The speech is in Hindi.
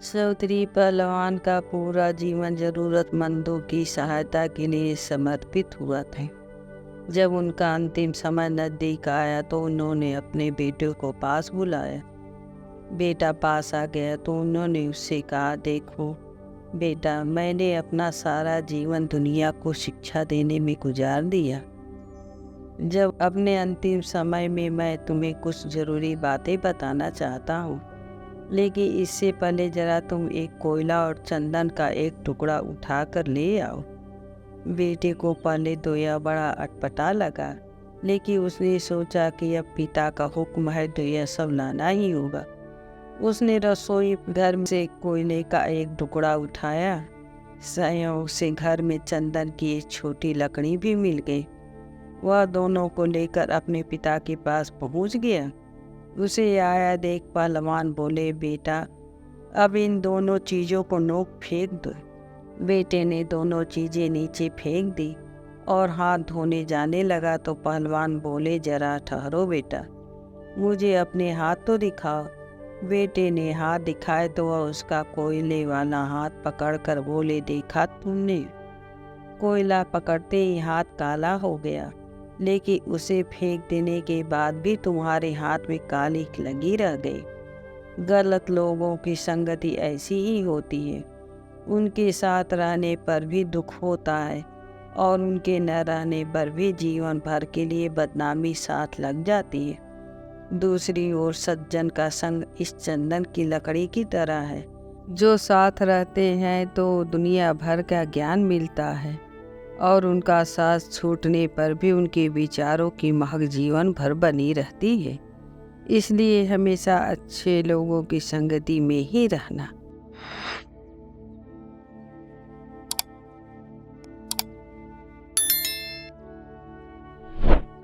चौधरी पहलवान का पूरा जीवन जरूरतमंदों की सहायता के लिए समर्पित हुआ था। जब उनका अंतिम समय नजदीक आया तो उन्होंने अपने बेटे को पास बुलाया। बेटा पास आ गया तो उन्होंने उससे कहा, देखो बेटा, मैंने अपना सारा जीवन दुनिया को शिक्षा देने में गुजार दिया। जब अपने अंतिम समय में मैं तुम्हें कुछ ज़रूरी बातें बताना चाहता हूँ, लेकिन इससे पहले ज़रा तुम एक कोयला और चंदन का एक टुकड़ा उठा कर ले आओ। बेटे को पहले तो यह बड़ा अटपटा लगा, लेकिन उसने सोचा कि अब पिता का हुक्म है तो यह सब लाना ही होगा। उसने रसोई घर से कोयले का एक टुकड़ा उठाया। संयोग से घर में चंदन की एक छोटी लकड़ी भी मिल गई। वह दोनों को लेकर अपने पिता के पास पहुंच गया। उसे आया देख पहलवान बोले, बेटा अब इन दोनों चीज़ों को नोक फेंक दो। बेटे ने दोनों चीज़ें नीचे फेंक दी और हाथ धोने जाने लगा तो पहलवान बोले, जरा ठहरो बेटा, मुझे अपने हाथ तो दिखाओ। बेटे ने हाथ दिखाए तो वह उसका कोयले वाला हाथ पकड़कर बोले, देखा तुमने? कोयला पकड़ते ही हाथ काला हो गया, लेकिन उसे फेंक देने के बाद भी तुम्हारे हाथ में काली लगी रह गई। गलत लोगों की संगति ऐसी ही होती है। उनके साथ रहने पर भी दुख होता है और उनके न रहने पर भी जीवन भर के लिए बदनामी साथ लग जाती है। दूसरी ओर सज्जन का संग इस चंदन की लकड़ी की तरह है, जो साथ रहते हैं तो दुनिया भर का ज्ञान मिलता है और उनका साथ छूटने पर भी उनके विचारों की महक जीवन भर बनी रहती है। इसलिए हमेशा अच्छे लोगों की संगति में ही रहना।